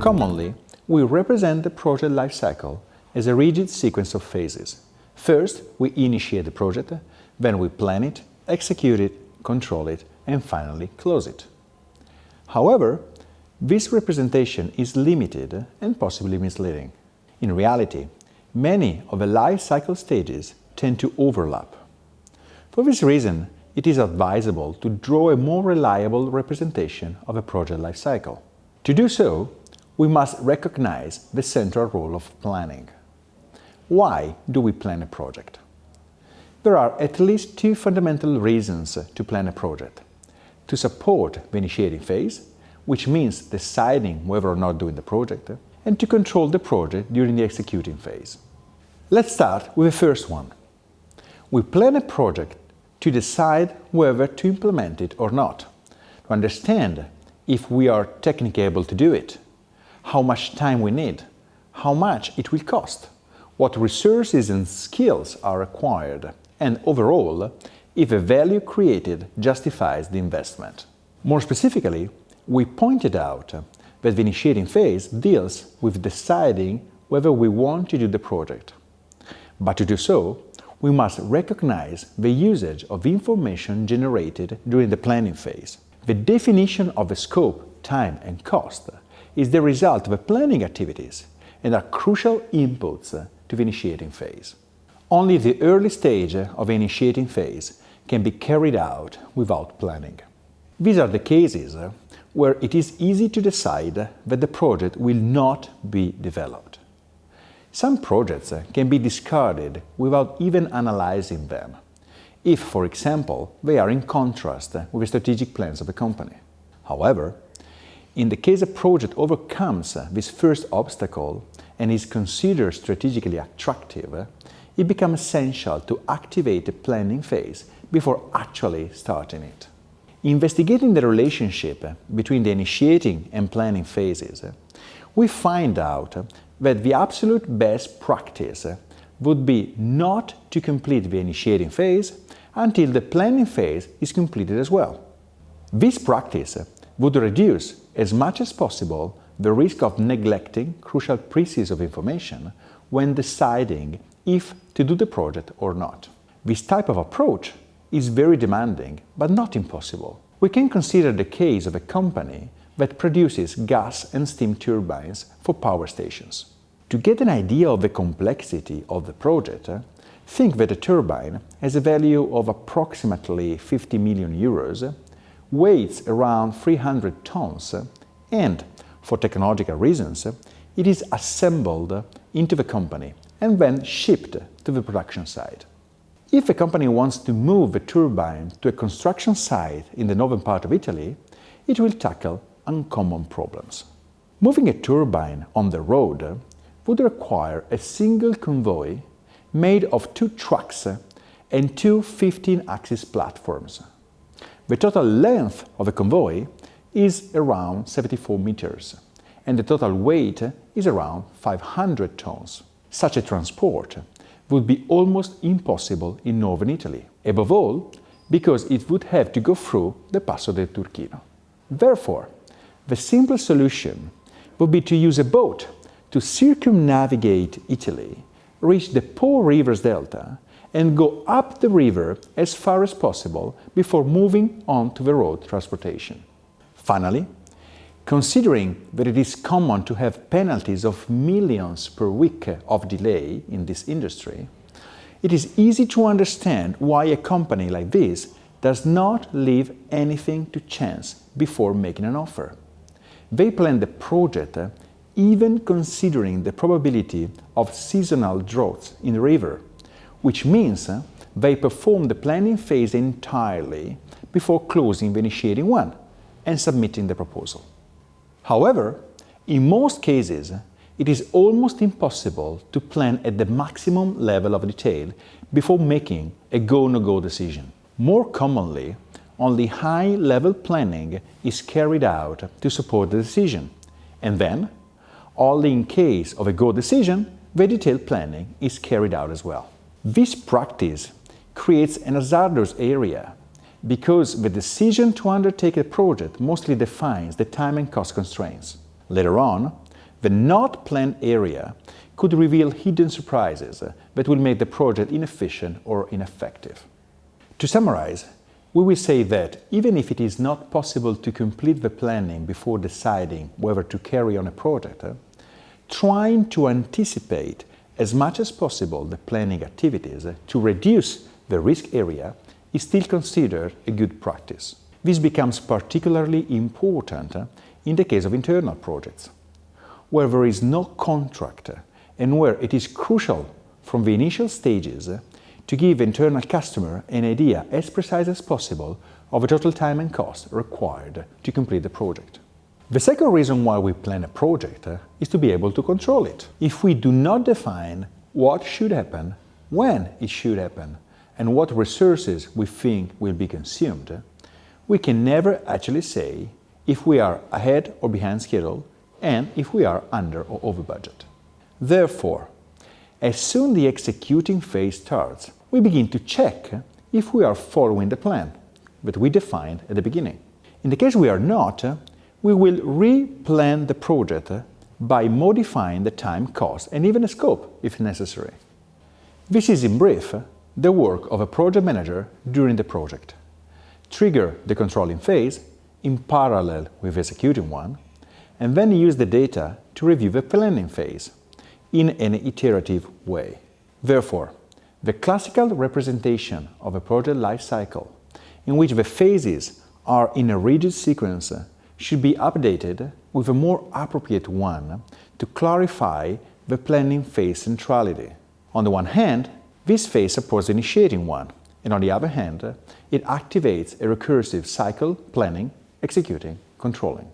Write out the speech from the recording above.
Commonly, we represent the project life cycle as a rigid sequence of phases. First, we initiate the project, then we plan it, execute it, control it, and finally close it. However, this representation is limited and possibly misleading. In reality, many of the life cycle stages tend to overlap. For this reason, it is advisable to draw a more reliable representation of a project life cycle. To do so, we must recognize the central role of planning. Why do we plan a project? There are at least two fundamental reasons to plan a project: to support the initiating phase, which means deciding whether or not doing the project, and to control the project during the executing phase. Let's start with the first one. We plan a project to decide whether to implement it or not, to understand if we are technically able to do it, how much time we need, how much it will cost, what resources and skills are required, and overall, if the value created justifies the investment. More specifically, we pointed out that the initiating phase deals with deciding whether we want to do the project. But to do so, we must recognize the usage of information generated during the planning phase. The definition of the scope, time, and cost is the result of the planning activities and are crucial inputs to the initiating phase. Only the early stage of the initiating phase can be carried out without planning. These are the cases where it is easy to decide that the project will not be developed. Some projects can be discarded without even analyzing them, if, for example, they are in contrast with the strategic plans of the company. However, in the case a project overcomes this first obstacle and is considered strategically attractive, it becomes essential to activate the planning phase before actually starting it. Investigating the relationship between the initiating and planning phases, we find out that the absolute best practice would be not to complete the initiating phase until the planning phase is completed as well. This practice would reduce as much as possible the risk of neglecting crucial pieces of information when deciding if to do the project or not. This type of approach is very demanding, but not impossible. We can consider the case of a company that produces gas and steam turbines for power stations. To get an idea of the complexity of the project, think that a turbine has a value of approximately 50 million euros, weighs around 300 tons, and, for technological reasons, it is assembled into the company and then shipped to the production site. If a company wants to move the turbine to a construction site in the northern part of Italy, it will tackle uncommon problems. Moving a turbine on the road would require a single convoy made of 2 trucks and 2 15-axis platforms. The total length of the convoy is around 74 meters, and the total weight is around 500 tons. Such a transport would be almost impossible in northern Italy, above all because it would have to go through the Passo del Turchino. Therefore, the simple solution would be to use a boat to circumnavigate Italy, reach the Po River's delta, and go up the river as far as possible before moving on to the road transportation. Finally, considering that it is common to have penalties of millions per week of delay in this industry, it is easy to understand why a company like this does not leave anything to chance before making an offer. They plan the project even considering the probability of seasonal droughts in the river, which means they perform the planning phase entirely before closing the initiating one and submitting the proposal. However, in most cases, it is almost impossible to plan at the maximum level of detail before making a go-no-go decision. More commonly, only high-level planning is carried out to support the decision, and then, only in case of a go decision, the detailed planning is carried out as well. This practice creates an hazardous area because the decision to undertake a project mostly defines the time and cost constraints. Later on, The not planned area could reveal hidden surprises that will make the project inefficient or ineffective. To summarize, we will say that even if it is not possible to complete the planning before deciding whether to carry on a project, trying to anticipate as much as possible the planning activities to reduce the risk area is still considered a good practice. This becomes particularly important in the case of internal projects, where there is no contract and where it is crucial from the initial stages to give the internal customer an idea as precise as possible of the total time and cost required to complete the project. The second reason why we plan a project is to be able to control it. If we do not define what should happen, when it should happen, and what resources we think will be consumed, we can never actually say if we are ahead or behind schedule and if we are under or over budget. Therefore, as soon as the executing phase starts, we begin to check if we are following the plan that we defined at the beginning. In the case we are not, we will re-plan the project by modifying the time, cost, and even the scope if necessary. This is, in brief, the work of a project manager during the project. Trigger the controlling phase in parallel with the executing one, and then use the data to review the planning phase in an iterative way. Therefore, the classical representation of a project life cycle, in which the phases are in a rigid sequence, should be updated with a more appropriate one to clarify the planning phase centrality. On the one hand, this phase supports the initiating one, and on the other hand, it activates a recursive cycle: planning, executing, controlling.